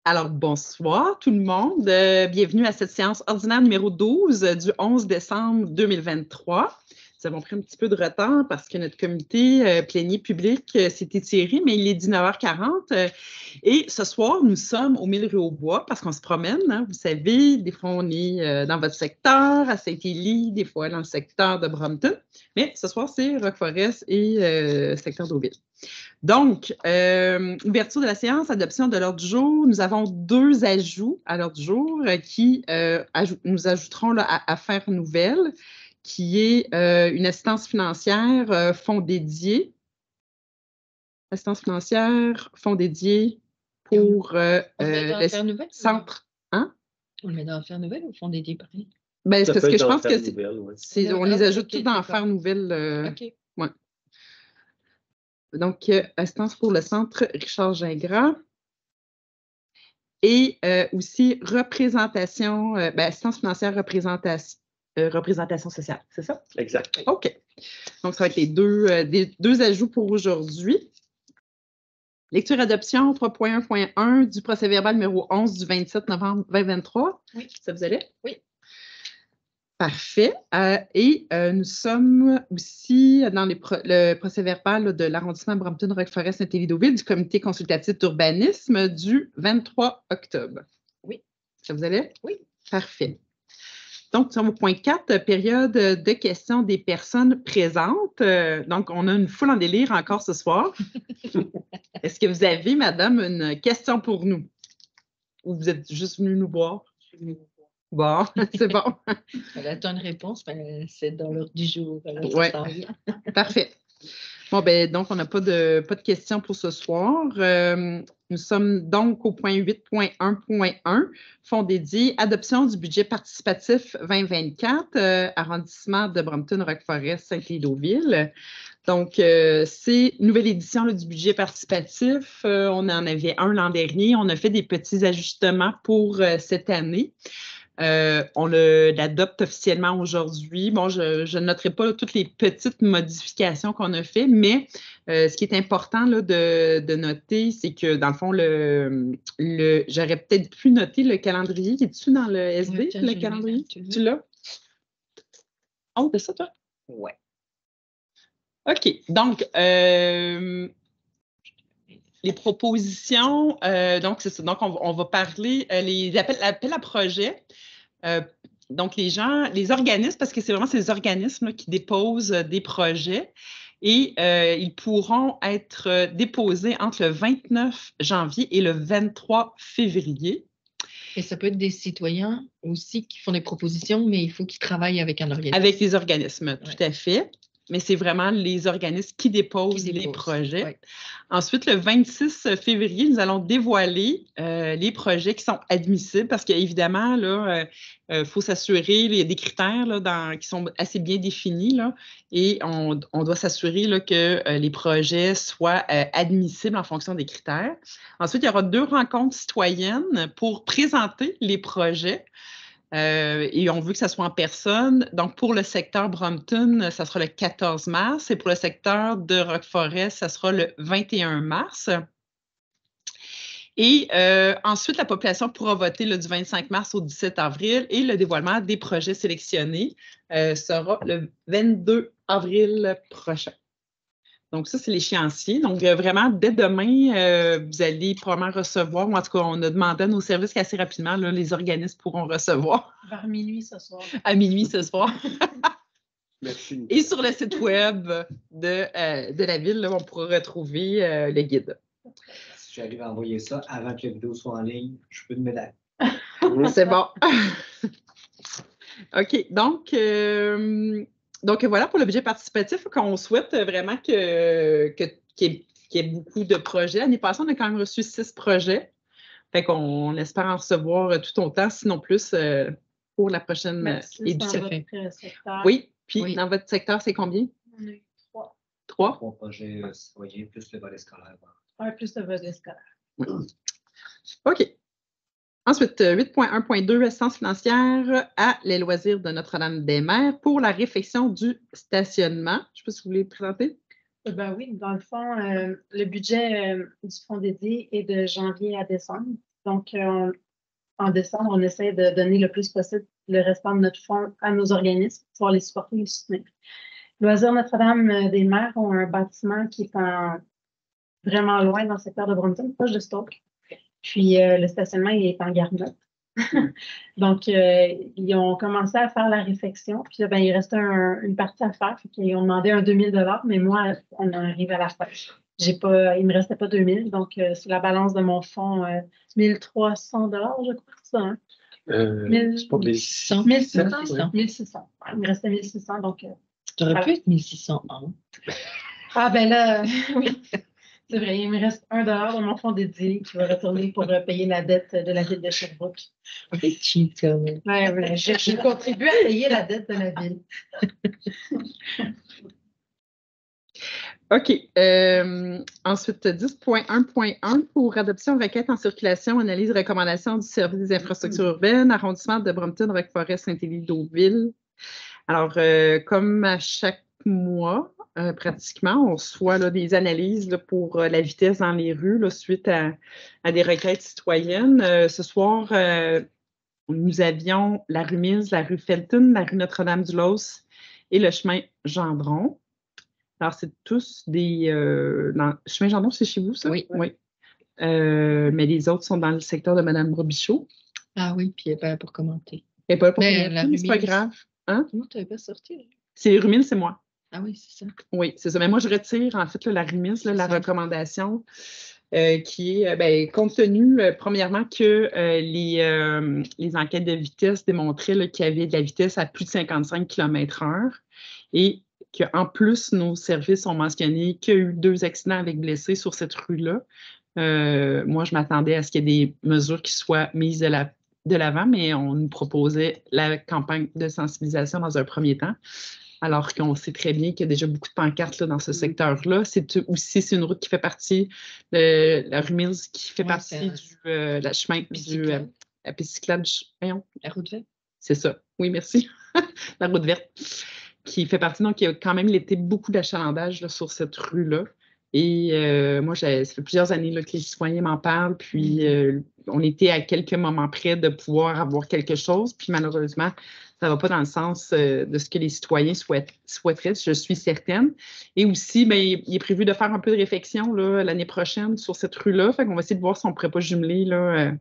Alors, bonsoir tout le monde. Bienvenue à cette séance ordinaire numéro 12 du 11 décembre 2023. Nous avons pris un petit peu de retard parce que notre comité plénier public s'est étiré, mais il est 19h40. Et ce soir, nous sommes au Mille-Rue-aux-Bois parce qu'on se promène. Hein, vous savez, des fois, on est dans votre secteur, à Saint-Élie, des fois dans le secteur de Brompton. Mais ce soir, c'est Rock-Forest et secteur d'Auville. Donc, ouverture de la séance, adoption de l'ordre du jour. Nous avons 2 ajouts à l'ordre du jour qui nous ajouterons là, à Faire Nouvelle, qui est une assistance financière, fonds dédié. Assistance financière, fonds dédié pour le centre. Hein? On le met dans Faire Nouvelle ou fonds dédié pareil? Ben, c'est parce que je pense que on les ajoute okay, tous dans Faire Nouvelle. OK. Ouais. Donc, assistance pour le centre Richard Gingras. Et aussi représentation, assistance financière, représentation sociale, c'est ça? Exact. OK. Donc, ça va être les deux ajouts pour aujourd'hui. Lecture adoption 3.1.1 du procès-verbal numéro 11 du 27 novembre 2023. Oui. Ça vous allait? Oui. Parfait. Et nous sommes aussi dans le procès-verbal de l'arrondissement Brompton-Roqueforest-Saint-Élie-d'Auville du comité consultatif d'urbanisme du 23 octobre. Oui. Ça vous allait? Oui. Parfait. Donc, nous sommes au point 4, période de questions des personnes présentes. Donc, on a une foule en délire encore ce soir. Est-ce que vous avez, madame, une question pour nous? Ou vous êtes juste venu nous voir? Je suis venue vous voir. Bon, c'est bon. Elle attend une réponse, mais c'est dans l'ordre du jour. Oui. Parfait. Bon, ben donc, on n'a pas de questions pour ce soir. Nous sommes donc au point 8.1.1, fonds dédié, adoption du budget participatif 2024, arrondissement de Brompton-Roqueforest, Saint-Élie-d'Auville. Donc, c'est une nouvelle édition là, du budget participatif. On en avait un l'an dernier. On a fait des petits ajustements pour cette année. On l'adopte officiellement aujourd'hui. Bon, je ne noterai pas là, toutes les petites modifications qu'on a faites, mais ce qui est important là, de noter, c'est que dans le fond, j'aurais peut-être pu noter le calendrier. Es-tu dans le SD, le calendrier? Tu l'as? Oh, c'est ça, toi? Oui. OK. Donc, les propositions, donc c'est ça. Donc, on va parler les appels à projets. Donc, les organismes, parce que c'est vraiment ces organismes là, qui déposent des projets et ils pourront être déposés entre le 29 janvier et le 23 février. Et ça peut être des citoyens aussi qui font des propositions, mais il faut qu'ils travaillent avec un organisme. Avec les organismes, tout à fait. Mais c'est vraiment les organismes qui déposent les projets. Ouais. Ensuite, le 26 février, nous allons dévoiler les projets qui sont admissibles parce qu'évidemment, là, faut s'assurer, il y a des critères là, qui sont assez bien définis là, et on doit s'assurer là, que les projets soient admissibles en fonction des critères. Ensuite, il y aura 2 rencontres citoyennes pour présenter les projets. Et on veut que ça soit en personne. Donc, pour le secteur Brompton, ça sera le 14 mars. Et pour le secteur de Roqueforest, ça sera le 21 mars. Et ensuite, la population pourra voter là, du 25 mars au 17 avril. Et le dévoilement des projets sélectionnés sera le 22 avril prochain. Donc, ça, c'est l'échéancier. Donc, vraiment, dès demain, vous allez probablement recevoir, ou en tout cas, on a demandé à nos services qu'assez rapidement, là, les organismes pourront recevoir. Vers minuit ce soir. À minuit ce soir. Merci. Et sur le site web de la ville, là, on pourra retrouver le guide. Si j'arrive à envoyer ça avant que la vidéo soit en ligne, je peux te médaille. C'est bon. OK. Donc, voilà pour le budget participatif qu'on souhaite vraiment qu'il y ait beaucoup de projets. L'année passée, on a quand même reçu 6 projets. Fait qu'on espère en recevoir tout autant, sinon plus, pour la prochaine édition. Dans votre secteur. Oui. Puis, dans votre secteur, c'est combien? On a eu 3. 3? 3 projets citoyens plus le volet scolaire. Plus le volet scolaire. Oui. OK. Ensuite, 8.1.2, assistance financière à les loisirs de Notre-Dame-des-Mers pour la réfection du stationnement. Je ne sais pas si vous voulez le présenter. Oui, dans le fond, le budget du fonds dédié est de janvier à décembre. Donc, en décembre, on essaie de donner le plus possible le restant de notre fonds à nos organismes pour les supporter et les soutenir. Loisirs Notre-Dame-des-Mers ont un bâtiment qui est vraiment loin dans le secteur de Brompton, proche de Stoke. Puis, le stationnement il est en garnotte. Donc, ils ont commencé à faire la réfection. Puis, ben, il restait une partie à faire. Ils ont demandé un 2000 $, mais moi, on arrive à la fin. Il ne me restait pas 2000 $. Donc, c'est la balance de mon fonds, 1300 $, je crois, ça. Hein? C'est pas 1600. 1600. 1600. Il me restait 1600. Donc, Ça aurait voilà. pu être 1601. Ah, ben là, oui. C'est vrai, il me reste 1 $ dans mon fonds dédié qui va retourner pour payer la dette de la ville de Sherbrooke. C'est cheap, quand même. Ouais, j'ai contribué à payer la dette de la ville. OK. Ensuite, 10.1.1 pour adoption, requête en circulation, analyse, recommandation du service des infrastructures urbaines, arrondissement de Brompton, Roqueforest, Saint-Élie, Deauville. Alors, comme à chaque mois, pratiquement, on reçoit là, des analyses là, pour la vitesse dans les rues là, suite à des requêtes citoyennes. Ce soir, nous avions la rue Mills, la rue Felton, la rue Notre-Dame-du-Los et le chemin Gendron. Alors, c'est tous des... le chemin Gendron, c'est chez vous, ça? Oui. Mais les autres sont dans le secteur de Mme Robichaud. Ah oui, puis elle n'est pas là pour commenter. Elle n'est pas là pour Mais commenter, la mais c'est pas rue Mills. grave. Hein? Comment tu n'avais pas sorti? Là? C'est les rue Mills, c'est moi. Ah oui, c'est ça. Oui, c'est ça. Mais moi, je retire, en fait, là, la RUMIS, là, la ça. recommandation qui est, compte tenu, premièrement, que les enquêtes de vitesse démontraient là, qu'il y avait de la vitesse à plus de 55 km/h et qu'en plus, nos services ont mentionné qu'il y a eu 2 accidents avec blessés sur cette rue-là. Moi, je m'attendais à ce qu'il y ait des mesures qui soient mises de l'avant, mais on nous proposait la campagne de sensibilisation dans un premier temps. Alors qu'on sait très bien qu'il y a déjà beaucoup de pancartes là, dans ce secteur-là. C'est une route qui fait partie de la rue Mills, qui fait partie du chemin la piste cyclable. La route verte. C'est ça. Oui, merci. La route verte, qui fait partie. Donc, il y a quand même été beaucoup d'achalandage là, sur cette rue-là. Et moi, ça fait plusieurs années là, que les citoyens m'en parlent. Puis, on était à quelques moments près de pouvoir avoir quelque chose. Puis, malheureusement, ça ne va pas dans le sens de ce que les citoyens souhaiteraient, je suis certaine. Et aussi, bien, il est prévu de faire un peu de réflexion là, l'année prochaine sur cette rue-là. Fait qu'on va essayer de voir si on ne pourrait pas jumeler là,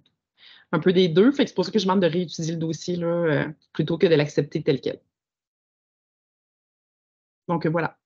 un peu des deux. Fait que c'est pour ça que je demande de réutiliser le dossier là, plutôt que de l'accepter tel quel. Donc, voilà.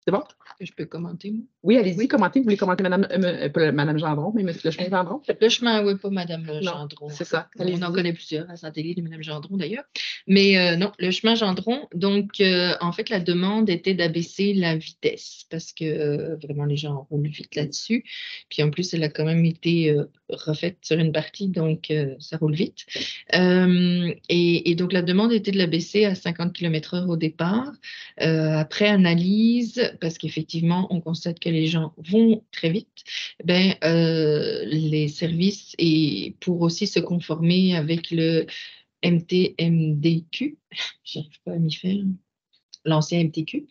C'est bon? Je peux commenter, moi? Oui, allez-y, commentez. Vous voulez commenter pas Mme Gendron, mais le chemin Gendron? Le chemin, oui, pas Mme Gendron. C'est ça. On en connaît plusieurs à Saint-Élie de Mme Gendron, d'ailleurs. Mais non, le chemin Gendron, donc, en fait, la demande était d'abaisser la vitesse parce que vraiment, les gens roulent vite là-dessus. Puis en plus, elle a quand même été refaite sur une partie, donc ça roule vite. Et donc, la demande était de l'abaisser à 50 km/h au départ. Après analyse, parce qu'effectivement, on constate que les gens vont très vite, les services, et pour aussi se conformer avec le MTMDQ, je n'arrive pas à m'y faire, l'ancien MTQ,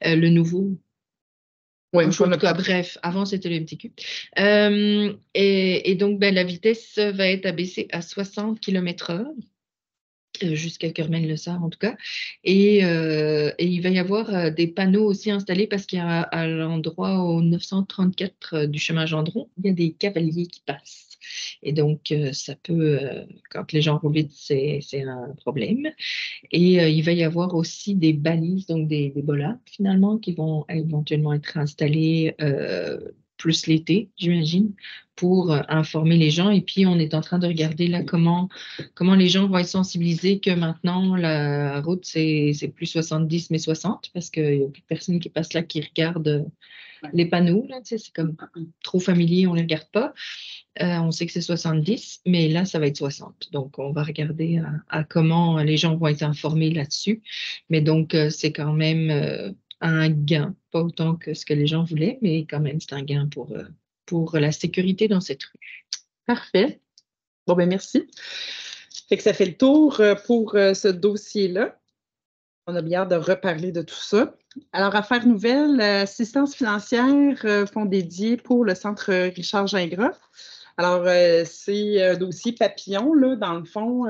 le nouveau. Oui, en tout cas, bref, avant c'était le MTQ. Et donc, la vitesse va être abaissée à 60 km/h. Jusqu'à Kermen-le-Sar en tout cas. Et il va y avoir des panneaux aussi installés parce qu'il y a à l'endroit au 934 du chemin Gendron, il y a des cavaliers qui passent. Et donc, ça peut, quand les gens roulent vite, c'est un problème. Et il va y avoir aussi des balises, donc des bolas finalement, qui vont éventuellement être installés plus l'été, j'imagine, pour informer les gens. Et puis, on est en train de regarder là comment les gens vont être sensibilisés que maintenant, la route, c'est plus 70, mais 60, parce qu'il n'y a plus de personnes qui passent là qui regardent les panneaux. Là, c'est comme trop familier, on ne les regarde pas. On sait que c'est 70, mais là, ça va être 60. Donc, on va regarder à comment les gens vont être informés là-dessus. Mais donc, c'est quand même un gain, pas autant que ce que les gens voulaient, mais quand même, c'est un gain pour la sécurité dans cette rue. Parfait. Bon, ben merci. Fait que ça fait le tour pour ce dossier-là. On a bien hâte de reparler de tout ça. Alors, Affaires nouvelles, assistance financière, fonds dédié pour le Centre Richard Gingras. Alors, c'est un dossier papillon, là, dans le fond,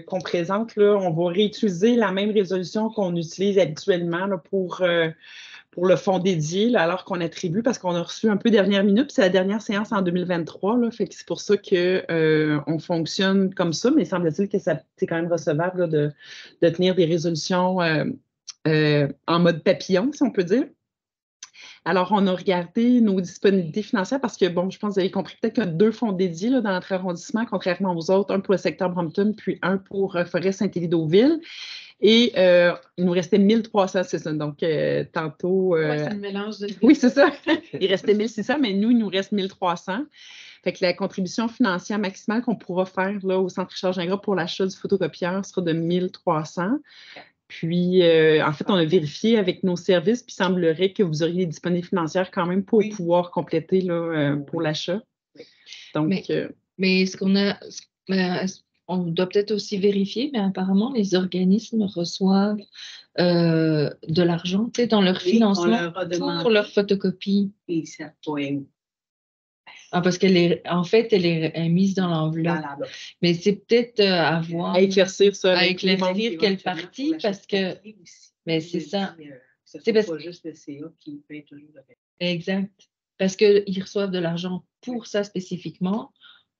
qu'on présente. Là, on va réutiliser la même résolution qu'on utilise habituellement là, pour le fonds dédié, là, alors qu'on attribue, parce qu'on a reçu un peu dernière minute, puis c'est la dernière séance en 2023, là, fait que c'est pour ça qu'on fonctionne comme ça, mais semble-t-il que c'est quand même recevable là, de tenir des résolutions en mode papillon, si on peut dire. Alors, on a regardé nos disponibilités financières parce que, bon, je pense que vous avez compris peut-être qu'il y a 2 fonds dédiés là, dans notre arrondissement, contrairement aux autres, un pour le secteur Brompton, puis un pour Forêt-Saint-Élie-Deauville. Et il nous restait 1300, c'est ça. Donc, tantôt. Oui, c'est un mélange de. Oui, c'est ça. Il restait 1600, mais nous, il nous reste 1300. Fait que la contribution financière maximale qu'on pourra faire là, au Centre Richard Gingras pour l'achat du photocopieur sera de 1300. Puis, en fait, on a vérifié avec nos services, puis il semblerait que vous auriez des disponibilités financières quand même pour pouvoir compléter là, pour l'achat. Donc, mais ce qu'on a, on doit peut-être aussi vérifier, mais apparemment, les organismes reçoivent de l'argent, tu sais, dans leur financement pour leur photocopie. Et ça pourrait parce qu'elle est, en fait, elle est mise dans l'enveloppe. Mais c'est peut-être à voir. À éclaircir ça. À éclaircir quelle partie, parce que. Mais c'est ça. C'est pas juste le CA qui paye toujours. Exact. Parce qu'ils reçoivent de l'argent pour ça spécifiquement.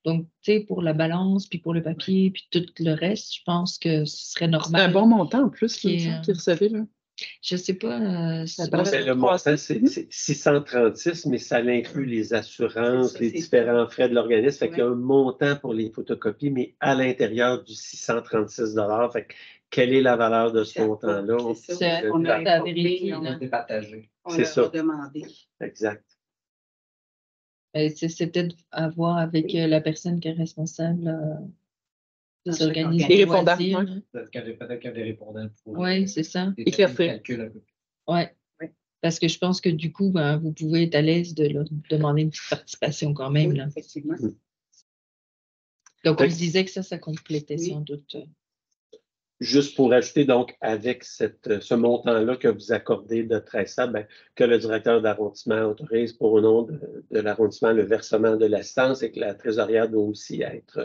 Donc, tu sais, pour la balance, puis pour le papier, puis tout le reste, je pense que ce serait normal. C'est un bon montant en plus qu'ils recevaient, là. Je ne sais pas. Le montant, c'est 636, mais ça inclut les assurances, les différents frais de l'organisme. Fait qu'il y a un montant pour les photocopies, mais à l'intérieur du 636 $. Fait que quelle est la valeur de ce montant-là? On a vérifié, on a départagé. C'est ça. Demandé. Exact. C'est peut-être à voir avec la personne qui est responsable. Les répondants. Peut-être qu'il y a des répondants. Oui, c'est ça. Éclaircir. Oui. Parce que je pense que du coup, vous pouvez être à l'aise de leur demander une petite participation quand même. Là. Effectivement. Donc, on se disait que ça complétait sans doute. Juste pour ajouter, donc, avec ce montant-là que vous accordez de 1300, que le directeur d'arrondissement autorise pour au nom de l'arrondissement le versement de l'assistance et que la trésorière doit aussi être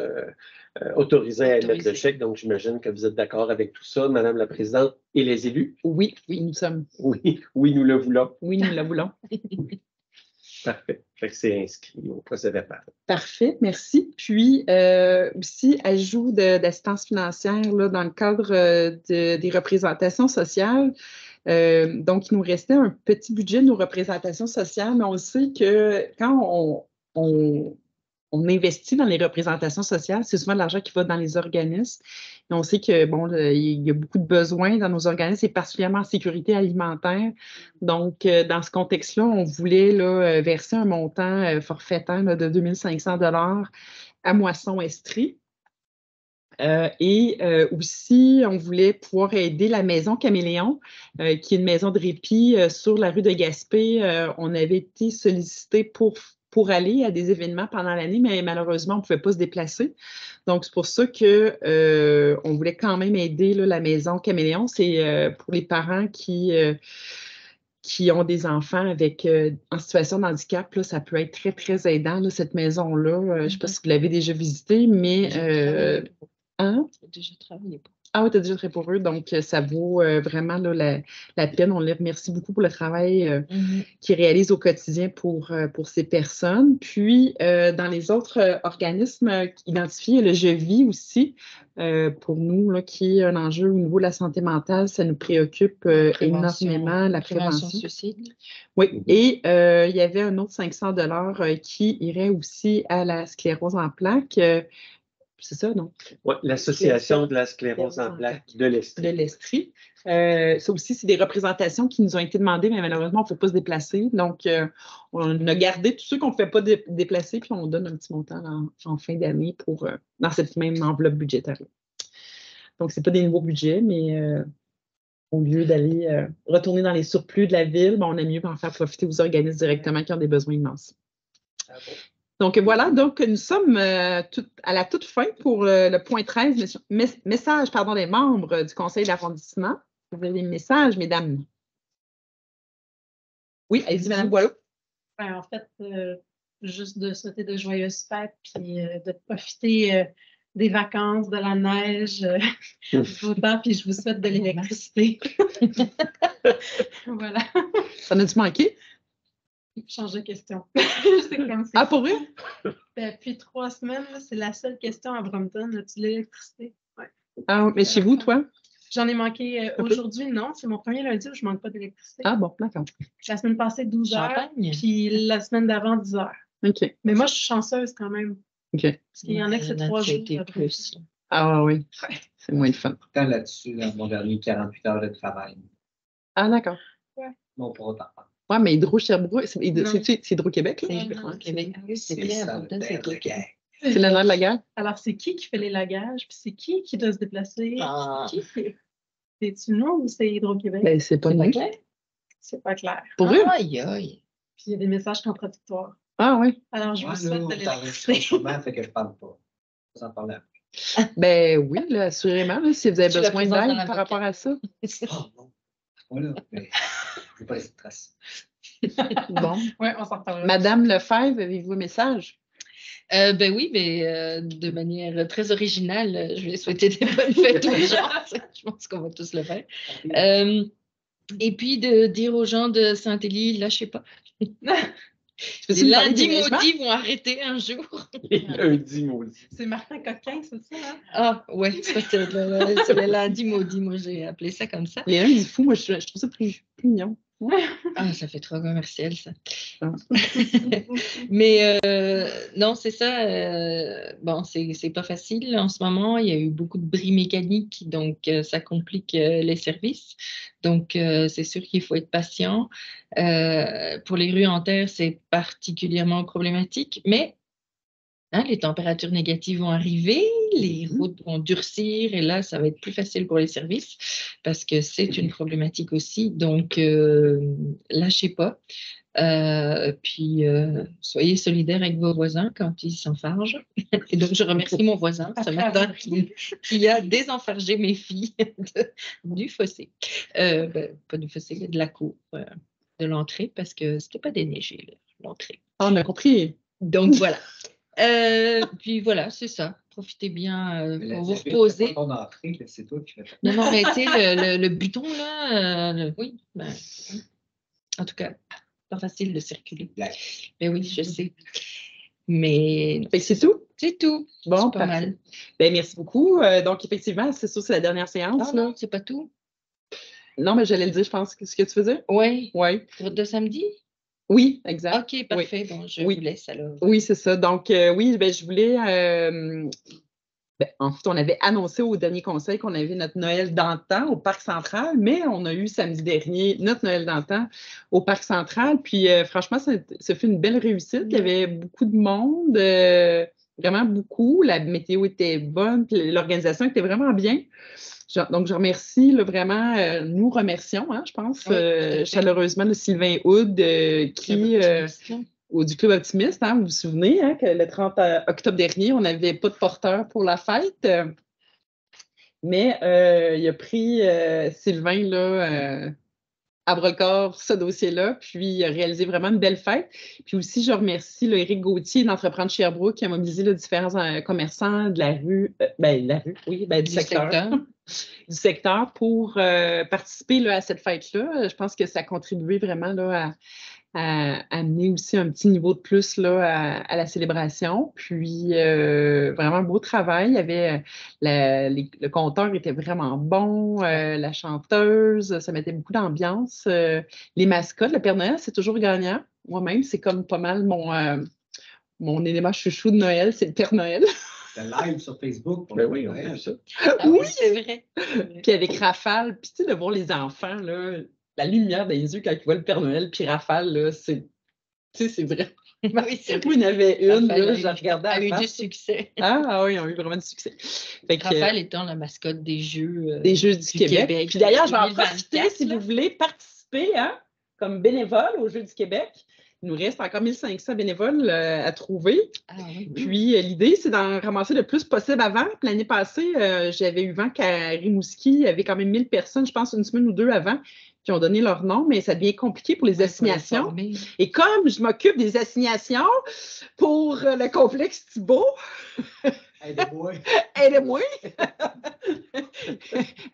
autorisée à émettre le chèque. Donc, j'imagine que vous êtes d'accord avec tout ça, Madame la Présidente, et les élus? Oui, nous sommes. Oui, nous le voulons. Oui, nous le voulons. Parfait. Fait que c'est inscrit au procès-verbal. Parfait, merci. Puis, aussi, ajout d'assistance financière là, dans le cadre des représentations sociales. Donc, il nous restait un petit budget de nos représentations sociales, mais on sait que quand on investit dans les représentations sociales, c'est souvent de l'argent qui va dans les organismes. Et on sait que, bon, il y a beaucoup de besoins dans nos organismes, et particulièrement en sécurité alimentaire. Donc, dans ce contexte-là, on voulait là, verser un montant forfaitaire là, de 2500 $ à Moisson-Estrie. Et aussi, on voulait pouvoir aider la Maison Caméléon, qui est une maison de répit sur la rue de Gaspé. On avait été sollicité pour aller à des événements pendant l'année, mais malheureusement, on ne pouvait pas se déplacer. Donc, c'est pour ça qu'on voulait quand même aider là, la Maison Caméléon. C'est pour les parents qui ont des enfants en situation de handicap, là, ça peut être très, très aidant, là, cette maison-là. Je ne sais pas si vous l'avez déjà visitée, mais... J'ai déjà travaillé pour. Ah oui, tu as déjà travaillé pour eux, donc ça vaut vraiment là, la peine. On les remercie beaucoup pour le travail qu'ils réalisent au quotidien pour ces personnes. Puis, dans les autres organismes identifiés, le Je vis aussi, pour nous, là, qui est un enjeu au niveau de la santé mentale, ça nous préoccupe énormément, la prévention. Suicide. Oui, et il y avait un autre 500 $ qui irait aussi à la sclérose en plaques. C'est ça, non? Oui, l'Association de la sclérose en plaques de l'Estrie. De l'Estrie. Ça aussi, c'est des représentations qui nous ont été demandées, mais malheureusement, on ne peut pas se déplacer. Donc, on a gardé tous ceux qu'on ne fait pas déplacer, puis on donne un petit montant en fin d'année dans cette même enveloppe budgétaire. Donc, ce n'est pas des nouveaux budgets, mais au lieu d'aller retourner dans les surplus de la ville, on aime mieux en faire profiter aux organismes directement qui ont des besoins immenses. Ah bon? Donc voilà, donc nous sommes à la toute fin pour le point 13, message des membres du conseil d'arrondissement. Vous avez des messages, mesdames? Oui, allez-y, Mme Boileau. En fait, juste de souhaiter de joyeuses fêtes, puis de profiter des vacances, de la neige, du beau temps, puis je vous souhaite de l'électricité. Voilà. Ça en a-tu manqué? Change de question. C'est comme ça. Ah, pour vrai? Depuis 3 semaines, là, c'est la seule question à Brompton. As-tu de l'électricité? Ouais. Ah, mais chez vous, toi? J'en ai manqué aujourd'hui, non. C'est mon premier lundi où je ne manque pas d'électricité. Ah bon, d'accord. La semaine passée, 12 heures. Champagne. Puis la semaine d'avant, 10 heures. OK. Mais moi, je suis chanceuse quand même. OK. Parce qu'il y en a que c'est 3 jours. C'était plus. Ah oui, c'est moins le fun. Temps là-dessus, dans mon dernier 48 heures de travail. Ah, d'accord. Bon, pour autant. Ouais, mais Hydro-Sherbrooke, c'est Non. Hydro-Québec, là? C'est au Québec. Oui, c'est vrai, à ça, Brompton, le c'est nerf de guerre. C'est le nerf de la guerre? Alors, c'est qui fait les lagages? Puis c'est qui doit se déplacer? Ah. C'est-tu nous ou c'est Hydro-Québec? Ben, c'est pas C'est pas nous. clair? C'est pas clair. Pour vrai? Aïe, aïe. Puis il y a des messages contradictoires. Ah oui. Alors, je Moi, vous là, souhaite de on t'enregistre l'électricité. autrement, fait que je parle pas. Vous en parlez après. Ben oui, là, assurément, là, si vous avez Tu la besoin présentes à d'aide l'avocat. par rapport à ça. Oh non. Voilà, mais je veux pas laisser de traces. Bon. Oui, on s'en reparlera. Madame Lefebvre, avez-vous un message? Ben oui, mais de manière très originale, je vais souhaiter des bonnes fêtes aux gens. Je pense qu'on va tous le faire. Et puis de dire aux gens de Saint-Élie, lâchez pas. Peux-tu Les me parler lundis des neigements? maudits vont arrêter un jour. Les lundis maudits. C'est Martin Coquin, c'est ça? Hein? Ah, ouais, c'est le lundi maudit. Moi, j'ai appelé ça comme ça. Les lundis fous, moi, je trouve ça plus mignon. Ah, ça fait trop commercial, ça. Ah. Mais non, c'est ça. Bon, c'est pas facile en ce moment. Il y a eu beaucoup de bris mécaniques, donc ça complique les services. Donc, c'est sûr qu'il faut être patient. Pour les rues en terre, c'est particulièrement problématique, mais les températures négatives vont arriver, les routes vont durcir et là, ça va être plus facile pour les services parce que c'est une problématique aussi. Donc, lâchez pas. Puis, soyez solidaires avec vos voisins quand ils s'enfargent. Et donc, je remercie mon voisin ce matin qui a désenfargé mes filles du fossé. Pas du fossé, mais de la cour, de l'entrée parce que c'était pas déneigé, l'entrée. Ah, on a compris. Donc, voilà. Puis voilà, c'est ça. Profitez bien pour vous reposer. C'est pas ton entrée, là, c'est toi qui fais ça. Non, non, mais tu sais, le buton, là, oui. Ben, en tout cas, pas facile de circuler. Blague. Mais oui, je sais. Mais Fait que c'est tout? c'est tout. Bon, C'est pas parfait. mal. Ben, merci beaucoup. Donc, effectivement, c'est sûr, c'est la dernière séance. Non, là. c'est pas tout. Non, mais j'allais le dire, je pense. Ce que tu faisais? Oui. Oui. De samedi? Oui, exact. OK, parfait. Bon, je Oui. vous laisse alors. Oui, c'est ça. Donc, oui, ben, je voulais. En fait, on avait annoncé au dernier conseil qu'on avait notre Noël d'antan au Parc Central, mais on a eu samedi dernier notre Noël d'antan au Parc Central. Puis, franchement, ça fait une belle réussite. Il y avait beaucoup de monde, vraiment beaucoup. La météo était bonne, puis l'organisation était vraiment bien. Donc, je remercie là, vraiment, nous remercions, hein, je pense, Oui, tout à fait. chaleureusement le Sylvain Houd qui, du Club Optimiste, hein, vous vous souvenez hein, que le 30 octobre dernier, on n'avait pas de porteur pour la fête, mais il a pris Sylvain là, à bras-le-corps ce dossier-là, puis il a réalisé vraiment une belle fête. Puis aussi, je remercie là, Éric Gauthier d'Entreprendre Sherbrooke qui a mobilisé là, différents commerçants de la rue, du secteur. Du secteur pour participer là, à cette fête-là. Je pense que ça a contribué vraiment là, à amener aussi un petit niveau de plus là, à la célébration. Puis, vraiment beau travail. Il y avait le compteur était vraiment bon, la chanteuse, ça mettait beaucoup d'ambiance. Les mascottes, le Père Noël, c'est toujours gagnant. Moi-même, c'est comme pas mal mon élément chouchou de Noël, c'est le Père Noël. Le live sur Facebook. Ben oui, on a vu ça. Ah oui, c'est vrai. Puis avec Rafale, puis tu sais, de voir les enfants, là, la lumière dans les yeux quand ils voient le Père Noël, puis Rafale, là, c'est vrai. Oui, c'est Moi, il y en avait une, Raphaël là, je la regardais à a la eu du face. succès. Ah oui, ils ont eu vraiment du succès. Fait que, Raphaël étant la mascotte des Jeux du Québec. Puis d'ailleurs, je vais en profiter 2024, si là. vous voulez participer hein, comme bénévole aux Jeux du Québec. Il nous reste encore 1500 bénévoles à trouver. Ah, oui. Puis, l'idée, c'est d'en ramasser le plus possible avant. Puis, l'année passée, j'avais eu vent qu'à Rimouski, il y avait quand même 1000 personnes, je pense, une semaine ou deux avant, qui ont donné leur nom, mais ça devient compliqué pour les assignations. Et comme je m'occupe des assignations pour le complexe Thibault, Aidez-moi. aidez-moi.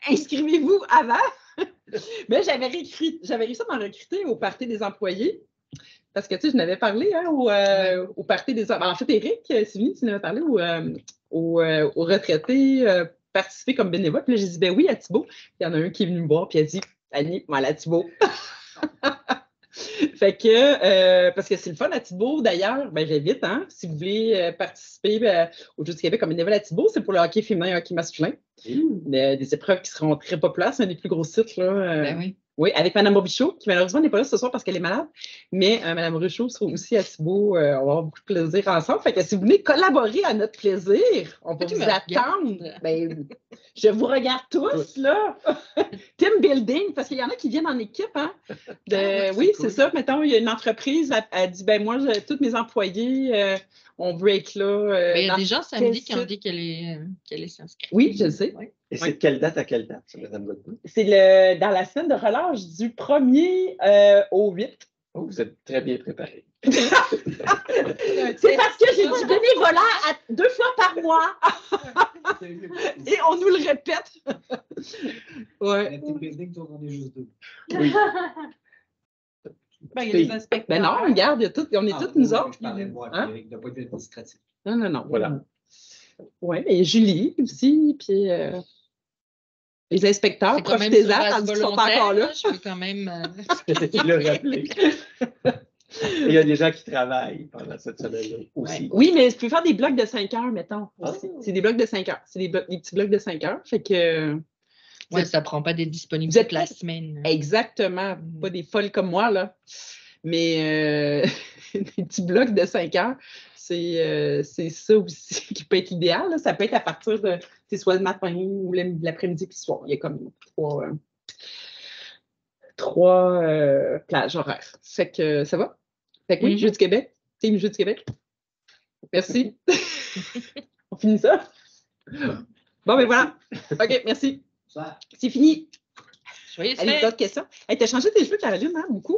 Inscrivez-vous avant. Mais j'avais réussi à m'en recruter au party des employés. Parce que, tu sais, je n'avais parlé au party des employés. En fait, Éric Sivigny, tu n'avais parlé aux retraités participer comme bénévole. Puis là, j'ai dit, ben oui, à Thibault. Il y en a un qui est venu me voir, puis il a dit, Annie, moi, à Thibault. Fait que, parce que c'est le fun à Thibault, d'ailleurs, ben j'invite, hein, si vous voulez participer aux Jeux du Québec comme bénévole à Thibault, c'est pour le hockey féminin et le hockey masculin. Des épreuves qui seront très populaires, c'est un des plus gros sites, là. Ben oui. Oui, avec Mme Robichaud, qui malheureusement n'est pas là ce soir parce qu'elle est malade, mais Mme Robichaud sera aussi à Thibault. On va avoir beaucoup de plaisir ensemble. Fait que si vous venez collaborer à notre plaisir, on peut vous attendre. Ben, je vous regarde tous, là. Team building, parce qu'il y en a qui viennent en équipe, hein. Oui, c'est ça. Mettons, il y a une entreprise, elle dit, ben moi, tous mes employés, on veut être là. Il y a des gens samedi qui ont dit qu'elle est s'inscrire. Oui, je sais. Ouais. Et c'est de quelle date à quelle date, ça, Mme Godbout? C'est dans la semaine de relâche du 1er au 8. Oh, vous êtes très bien préparé. C'est parce que j'ai du bénévolat 2 fois par mois. Et on nous le répète. Ouais. La petite building, toi, on est juste 2. Oui. Ben, il y a des inspecteurs. Ben non, regarde, on est toutes nous autres. Je parlais de moi, Hein? Eric, de pas être administratif. Non. Voilà. Oui, mais Julie aussi, puis les inspecteurs, profitez-en tandis qu'ils sont encore là. Je peux quand même. Tu l'as rappelé. Et il y a des gens qui travaillent pendant cette semaine-là aussi. Oui, mais je peux faire des blocs de 5 heures, mettons. Aussi. C'est des blocs de 5 heures. C'est des petits blocs de 5 heures. Fait que. Oui, ça ne prend pas des disponibilités de la semaine. Exactement. Pas des folles comme moi, là. Mais des petits blocs de 5 heures, c'est ça aussi qui peut être idéal. Là. Ça peut être à partir de, c'est soit le matin ou l'après-midi puis le soir. Il y a comme trois plages horaires. Fait que ça va? Fait que oui, Jeux du Québec. Team Jeux du Québec. Merci. On finit ça? Bon, ben voilà. OK, merci. C'est fini. Joyeuses Allez, fêtes! d'autres questions? Hey, t'as changé tes cheveux, Caroline, hein, beaucoup?